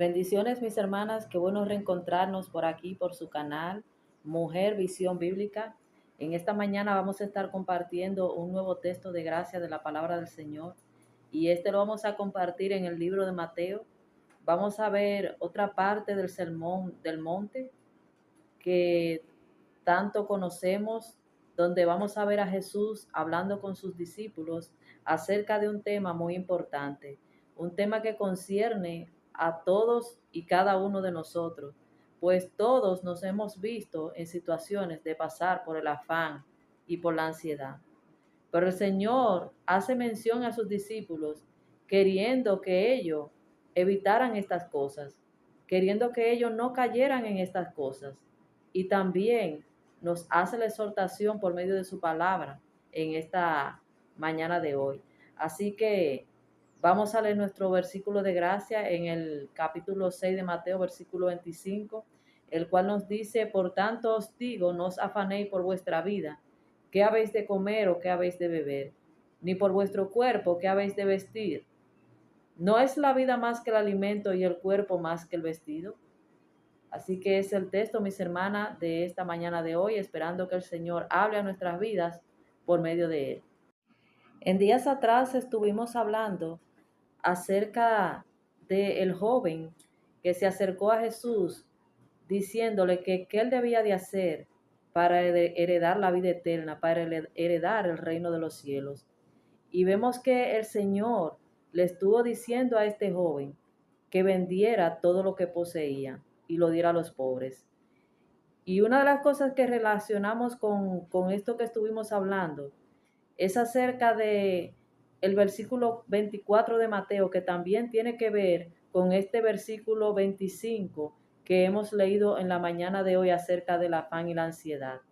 Bendiciones, mis hermanas, qué bueno reencontrarnos por aquí, por su canal, Mujer Visión Bíblica. En esta mañana vamos a estar compartiendo un nuevo texto de gracia de la palabra del Señor y este lo vamos a compartir en el libro de Mateo. Vamos a ver otra parte del sermón del monte que tanto conocemos, donde vamos a ver a Jesús hablando con sus discípulos acerca de un tema muy importante, un tema que concierne a todos y cada uno de nosotros, pues todos nos hemos visto en situaciones de pasar por el afán y por la ansiedad. Pero el Señor hace mención a sus discípulos queriendo que ellos evitaran estas cosas, queriendo que ellos no cayeran en estas cosas. Y también nos hace la exhortación por medio de su palabra en esta mañana de hoy. Así que vamos a leer nuestro versículo de gracia en el capítulo 6 de Mateo, versículo 25, el cual nos dice: por tanto os digo, no os afanéis por vuestra vida, qué habéis de comer o qué habéis de beber, ni por vuestro cuerpo, qué habéis de vestir. ¿No es la vida más que el alimento y el cuerpo más que el vestido? Así que es el texto, mis hermanas, de esta mañana de hoy, esperando que el Señor hable a nuestras vidas por medio de él. En días atrás estuvimos hablando acerca del joven que se acercó a Jesús diciéndole que qué él debía de hacer para heredar la vida eterna, para heredar el reino de los cielos. Y vemos que el Señor le estuvo diciendo a este joven que vendiera todo lo que poseía y lo diera a los pobres. Y una de las cosas que relacionamos con esto que estuvimos hablando es acerca de el versículo 24 de Mateo, que también tiene que ver con este versículo 25 que hemos leído en la mañana de hoy acerca del afán y la ansiedad.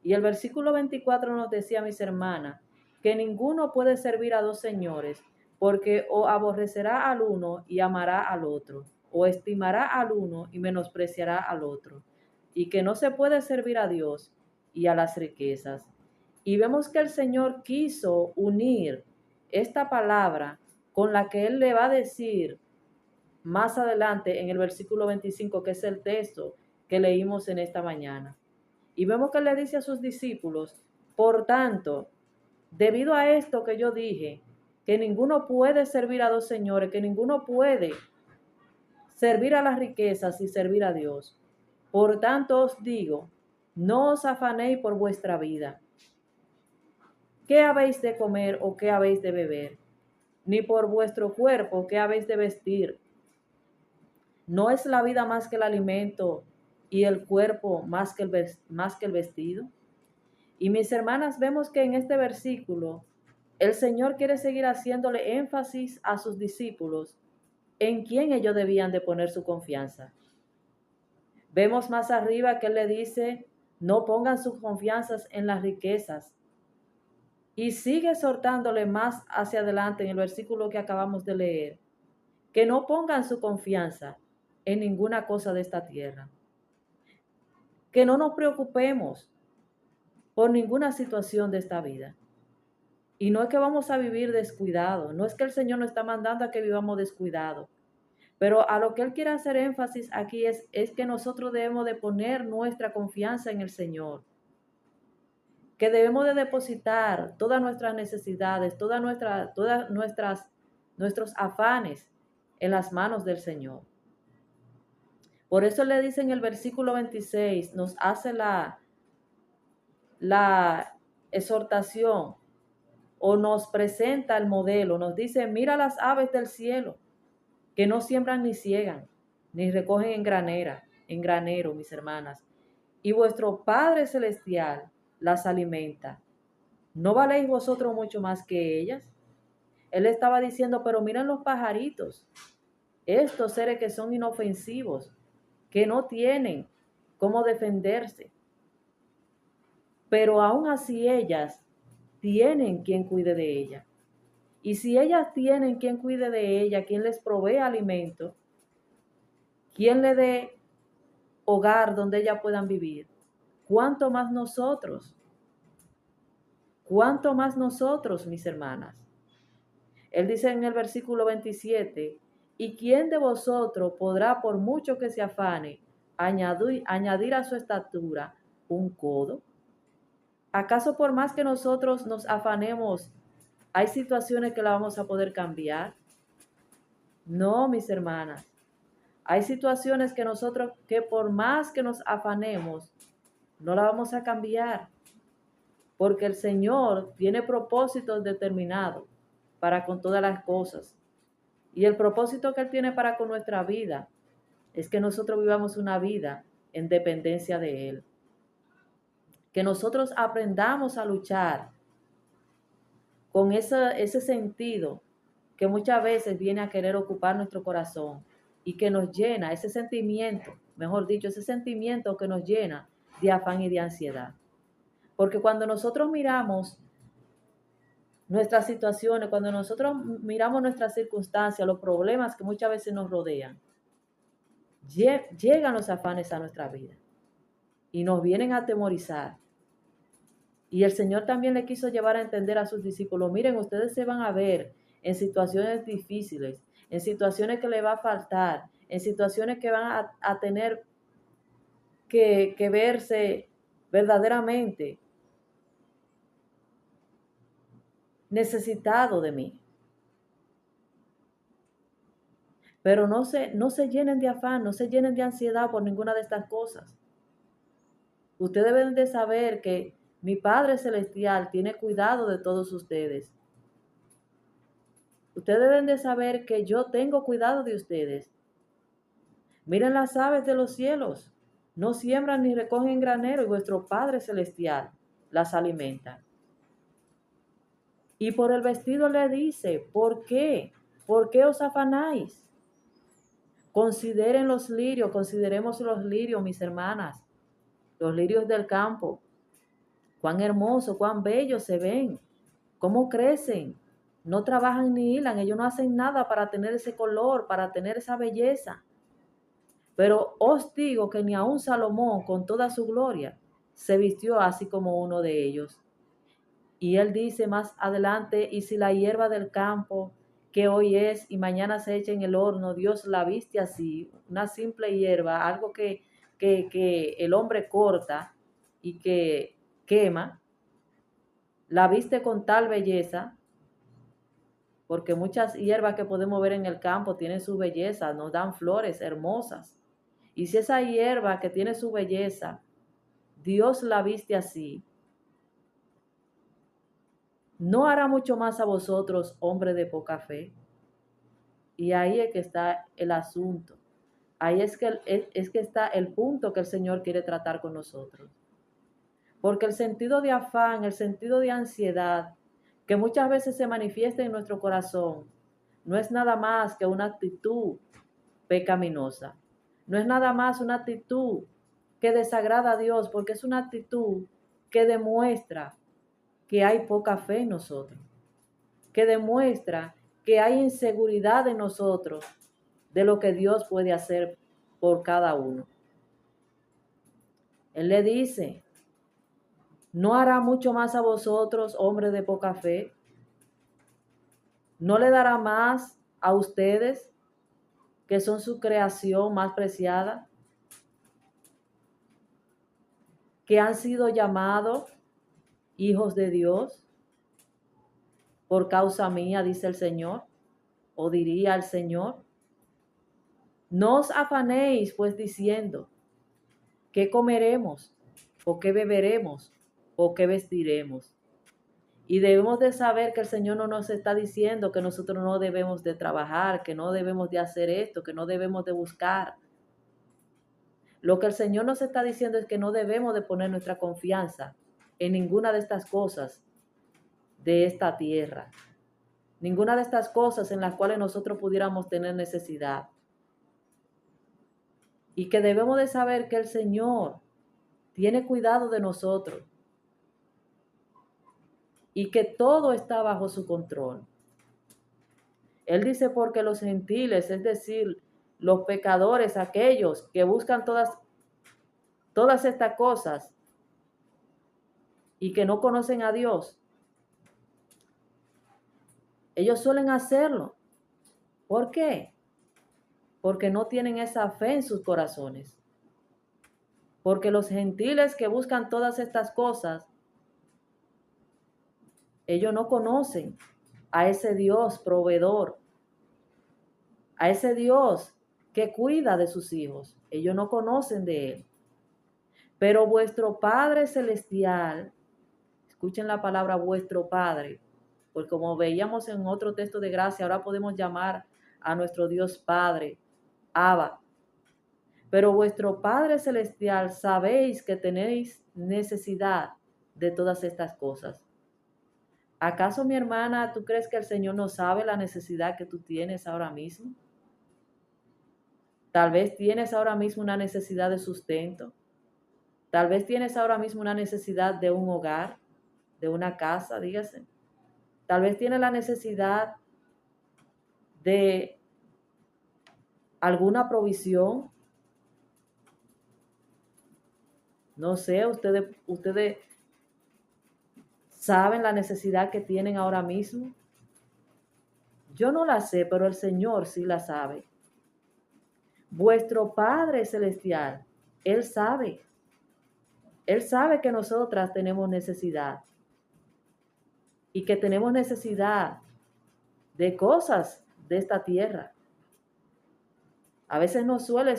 Y el versículo 24 nos decía, mis hermanas, que ninguno puede servir a dos señores, porque o aborrecerá al uno y amará al otro, o estimará al uno y menospreciará al otro, y que no se puede servir a Dios y a las riquezas. Y vemos que el Señor quiso unir esta palabra con la que Él le va a decir más adelante en el versículo 25, que es el texto que leímos en esta mañana. Y vemos que Él le dice a sus discípulos: por tanto, debido a esto que yo dije, que ninguno puede servir a dos señores, que ninguno puede servir a las riquezas y servir a Dios. Por tanto os digo, no os afanéis por vuestra vida, qué habéis de comer o qué habéis de beber, ni por vuestro cuerpo, qué habéis de vestir. ¿No es la vida más que el alimento y el cuerpo más que el vestido? Y mis hermanas, vemos que en este versículo el Señor quiere seguir haciéndole énfasis a sus discípulos en quién ellos debían de poner su confianza. Vemos más arriba que Él le dice: no pongan sus confianzas en las riquezas. Y sigue exhortándole más hacia adelante en el versículo que acabamos de leer, que no pongan su confianza en ninguna cosa de esta tierra, que no nos preocupemos por ninguna situación de esta vida. Y no es que vamos a vivir descuidados, no es que el Señor nos está mandando a que vivamos descuidados, pero a lo que Él quiere hacer énfasis aquí es que nosotros debemos de poner nuestra confianza en el Señor, que debemos de depositar todas nuestras necesidades, nuestros afanes en las manos del Señor. Por eso le dice en el versículo 26, nos hace la exhortación, o nos presenta el modelo, nos dice: mira las aves del cielo, que no siembran ni ciegan, ni recogen en granero, mis hermanas, y vuestro Padre Celestial las alimenta. ¿No valéis vosotros mucho más que ellas? Él estaba diciendo: pero miren los pajaritos, estos seres que son inofensivos, que no tienen cómo defenderse, pero aún así ellas tienen quien cuide de ellas. Y si ellas tienen quien cuide de ella, quien les provee alimento, quien le dé hogar donde ellas puedan vivir, ¿cuánto más nosotros? ¿Cuánto más nosotros, mis hermanas? Él dice en el versículo 27 ¿Y quién de vosotros podrá, por mucho que se afane, añadir a su estatura un codo? ¿Acaso por más que nosotros nos afanemos, hay situaciones que la vamos a poder cambiar? No, mis hermanas. Hay situaciones que nosotros, que por más que nos afanemos, no la vamos a cambiar, porque el Señor tiene propósitos determinados para con todas las cosas. Y el propósito que Él tiene para con nuestra vida es que nosotros vivamos una vida en dependencia de Él. Que nosotros aprendamos a luchar con ese sentido que muchas veces viene a querer ocupar nuestro corazón y que nos llena, ese sentimiento, mejor dicho, ese sentimiento que nos llena de afán y de ansiedad. Porque cuando nosotros miramos nuestras situaciones, cuando nosotros miramos nuestras circunstancias, los problemas que muchas veces nos rodean, llegan los afanes a nuestra vida y nos vienen a atemorizar. Y el Señor también le quiso llevar a entender a sus discípulos, miren, ustedes se van a ver en situaciones difíciles, en situaciones que le va a faltar, en situaciones que van a tener que verse verdaderamente necesitado de mí. Pero no se llenen de afán, no se llenen de ansiedad por ninguna de estas cosas. Ustedes deben de saber que mi Padre Celestial tiene cuidado de todos ustedes. Ustedes deben de saber que yo tengo cuidado de ustedes. Miren las aves de los cielos. No siembran ni recogen granero y vuestro Padre Celestial las alimenta. Y por el vestido le dice, ¿por qué? ¿Por qué os afanáis? Consideren los lirios, consideremos los lirios, mis hermanas, los lirios del campo. Cuán hermosos, cuán bellos se ven, cómo crecen. No trabajan ni hilan, ellos no hacen nada para tener ese color, para tener esa belleza. Pero os digo que ni aun Salomón, con toda su gloria, se vistió así como uno de ellos. Y él dice más adelante, y si la hierba del campo, que hoy es y mañana se echa en el horno, Dios la viste así, una simple hierba, algo que el hombre corta y que quema, la viste con tal belleza, porque muchas hierbas que podemos ver en el campo tienen su belleza, nos dan flores hermosas. Y si esa hierba que tiene su belleza, Dios la viste así, ¿no hará mucho más a vosotros, hombre de poca fe? Y ahí es que está el asunto. Ahí es que está el punto que el Señor quiere tratar con nosotros. Porque el sentido de afán, el sentido de ansiedad, que muchas veces se manifiesta en nuestro corazón, no es nada más que una actitud pecaminosa. No es nada más una actitud que desagrada a Dios, porque es una actitud que demuestra que hay poca fe en nosotros, que demuestra que hay inseguridad en nosotros de lo que Dios puede hacer por cada uno. Él le dice, ¿no hará mucho más a vosotros, hombres de poca fe? ¿No le dará más a ustedes, que son su creación más preciada, que han sido llamados hijos de Dios por causa mía, dice el Señor, o diría el Señor? No os afanéis pues diciendo, ¿qué comeremos? ¿O qué beberemos? ¿O qué vestiremos? Y debemos de saber que el Señor no nos está diciendo que nosotros no debemos de trabajar, que no debemos de hacer esto, que no debemos de buscar. Lo que el Señor nos está diciendo es que no debemos de poner nuestra confianza en ninguna de estas cosas de esta tierra. Ninguna de estas cosas en las cuales nosotros pudiéramos tener necesidad. Y que debemos de saber que el Señor tiene cuidado de nosotros y que todo está bajo su control. Él dice porque los gentiles, es decir, los pecadores, aquellos que buscan todas estas cosas y que no conocen a Dios, ellos suelen hacerlo. ¿Por qué? porque no tienen esa fe en sus corazones. Porque los gentiles que buscan todas estas cosas, ellos no conocen a ese Dios proveedor, a ese Dios que cuida de sus hijos. Ellos no conocen de Él. Pero vuestro Padre Celestial, escuchen la palabra vuestro Padre, porque como veíamos en otro texto de gracia, ahora podemos llamar a nuestro Dios Padre, Abba. Pero vuestro Padre Celestial sabéis que tenéis necesidad de todas estas cosas. ¿Acaso, mi hermana, tú crees que el Señor no sabe la necesidad que tú tienes ahora mismo? Tal vez tienes ahora mismo una necesidad de sustento. Tal vez tienes ahora mismo una necesidad de un hogar, de una casa, dígase. Tal vez tienes la necesidad de alguna provisión. No sé, ustedes saben la necesidad que tienen ahora mismo. Yo no la sé, pero el Señor sí la sabe. Vuestro Padre Celestial, Él sabe. Él sabe que nosotras tenemos necesidad y que tenemos necesidad de cosas de esta tierra. A veces nos suele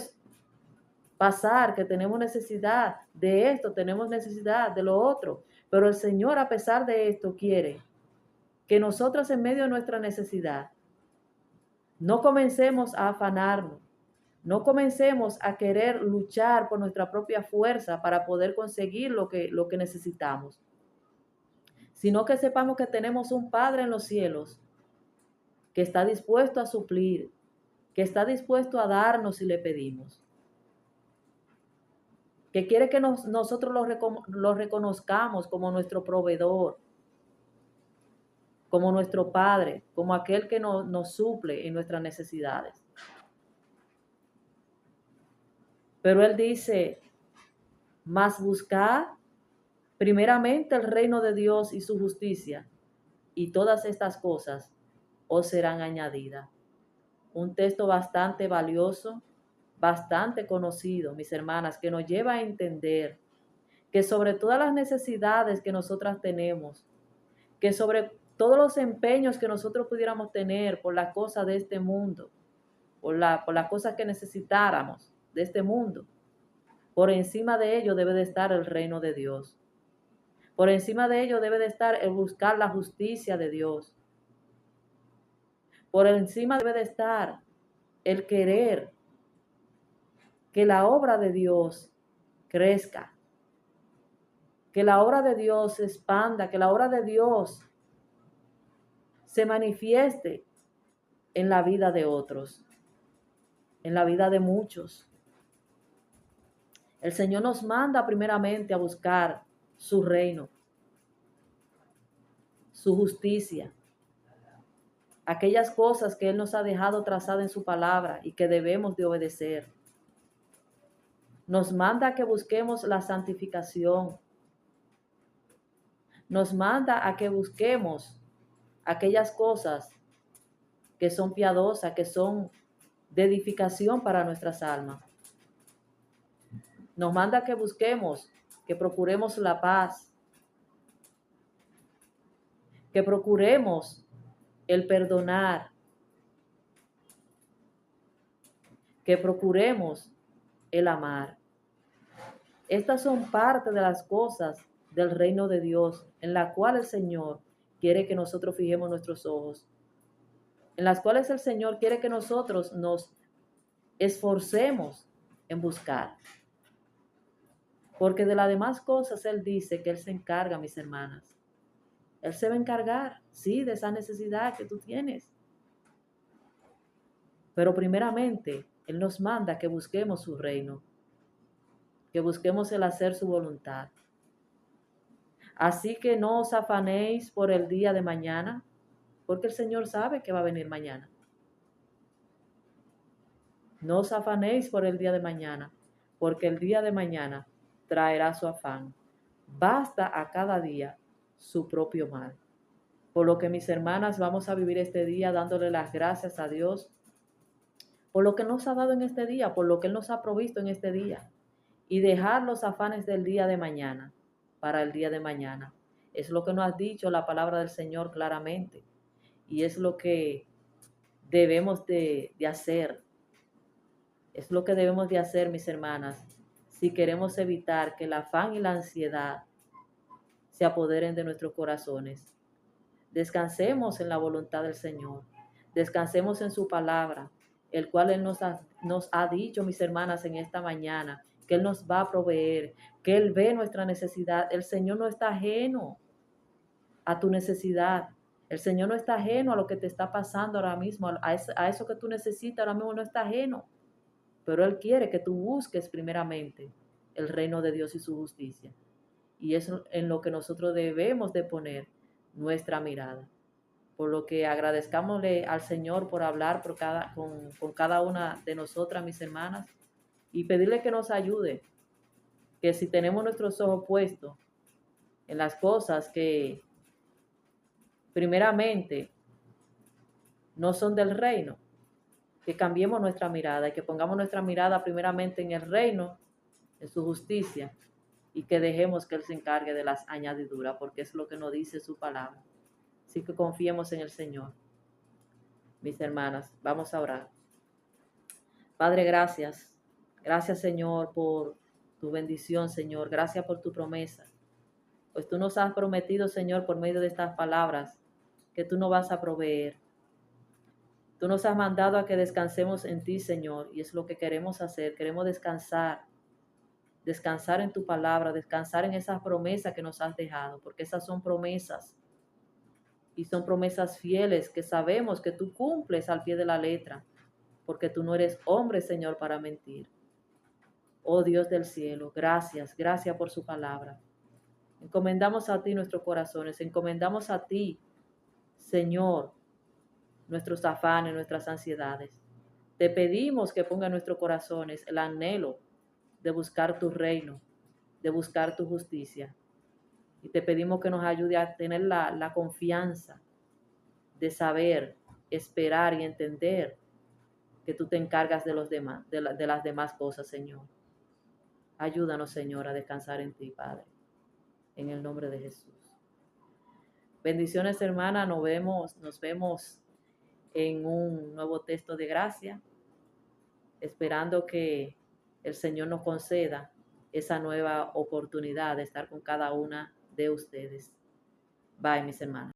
pasar que tenemos necesidad de esto, tenemos necesidad de lo otro, pero el Señor, a pesar de esto, quiere que nosotros en medio de nuestra necesidad no comencemos a afanarnos, no comencemos a querer luchar por nuestra propia fuerza para poder conseguir lo que necesitamos, sino que sepamos que tenemos un Padre en los cielos que está dispuesto a suplir, que está dispuesto a darnos si le pedimos, que quiere que nosotros lo reconozcamos como nuestro proveedor, como nuestro Padre, como aquel que nos suple en nuestras necesidades. Pero Él dice, mas buscad primeramente el reino de Dios y su justicia, y todas estas cosas os serán añadidas. Un texto bastante valioso, bastante conocido, mis hermanas, que nos lleva a entender que sobre todas las necesidades que nosotras tenemos, que sobre todos los empeños que nosotros pudiéramos tener por las cosas de este mundo, por las cosas que necesitáramos de este mundo, por encima de ello debe de estar el reino de Dios. Por encima de ello debe de estar el buscar la justicia de Dios. Por encima debe de estar el querer que la obra de Dios crezca, que la obra de Dios se expanda, que la obra de Dios se manifieste en la vida de otros, en la vida de muchos. El Señor nos manda primeramente a buscar su reino, su justicia, aquellas cosas que Él nos ha dejado trazadas en su palabra y que debemos de obedecer. Nos manda a que busquemos la santificación. Nos manda a que busquemos aquellas cosas que son piadosas, que son de edificación para nuestras almas. Nos manda a que busquemos, que procuremos la paz, que procuremos el perdonar, que procuremos el amar. Estas son parte de las cosas del reino de Dios, en la cual el Señor quiere que nosotros fijemos nuestros ojos, en las cuales el Señor quiere que nosotros nos esforcemos en buscar. Porque de las demás cosas Él dice que Él se encarga, mis hermanas. Él se va a encargar, sí, de esa necesidad que tú tienes. Pero primeramente, Él nos manda que busquemos su reino, que busquemos el hacer su voluntad. Así que no os afanéis por el día de mañana, porque el Señor sabe que va a venir mañana. No os afanéis por el día de mañana, porque el día de mañana traerá su afán. Basta a cada día su propio mal. Por lo que, mis hermanas, vamos a vivir este día dándole las gracias a Dios por lo que nos ha dado en este día, por lo que Él nos ha provisto en este día, y dejar los afanes del día de mañana para el día de mañana. Es lo que nos ha dicho la palabra del Señor claramente, y es lo que debemos de hacer. Es lo que debemos de hacer, mis hermanas, si queremos evitar que el afán y la ansiedad se apoderen de nuestros corazones. Descansemos en la voluntad del Señor. Descansemos en su palabra, el cual Él nos ha dicho, mis hermanas, en esta mañana, que Él nos va a proveer, que Él ve nuestra necesidad. El Señor no está ajeno a tu necesidad. El Señor no está ajeno a lo que te está pasando ahora mismo, a eso que tú necesitas ahora mismo no está ajeno. Pero Él quiere que tú busques primeramente el reino de Dios y su justicia. Y es en lo que nosotros debemos de poner nuestra mirada. Por lo que agradezcámosle al Señor por hablar con cada una de nosotras, mis hermanas, y pedirle que nos ayude, que si tenemos nuestros ojos puestos en las cosas que primeramente no son del reino, que cambiemos nuestra mirada y que pongamos nuestra mirada primeramente en el reino, en su justicia, y que dejemos que Él se encargue de las añadiduras, porque es lo que nos dice su palabra. Así que confiemos en el Señor. Mis hermanas, vamos a orar. Padre, gracias. Gracias, Señor, por tu bendición, Señor. Gracias por tu promesa. Pues tú nos has prometido, Señor, por medio de estas palabras, que tú nos vas a proveer. Tú nos has mandado a que descansemos en ti, Señor, y es lo que queremos hacer. Queremos descansar, descansar en tu palabra, descansar en esas promesas que nos has dejado, porque esas son promesas y son promesas fieles que sabemos que tú cumples al pie de la letra, porque tú no eres hombre, Señor, para mentir. Oh Dios del cielo, gracias, gracias por su palabra. Encomendamos a ti nuestros corazones, encomendamos a ti, Señor, nuestros afanes, nuestras ansiedades. Te pedimos que ponga en nuestros corazones el anhelo de buscar tu reino, de buscar tu justicia. Y te pedimos que nos ayude a tener la confianza de saber, esperar y entender que tú te encargas de los demás, de las demás cosas, Señor. Ayúdanos, Señor, a descansar en ti, Padre, en el nombre de Jesús. Bendiciones, hermana, nos vemos en un nuevo texto de gracia, esperando que el Señor nos conceda esa nueva oportunidad de estar con cada una de ustedes. Bye, mis hermanos.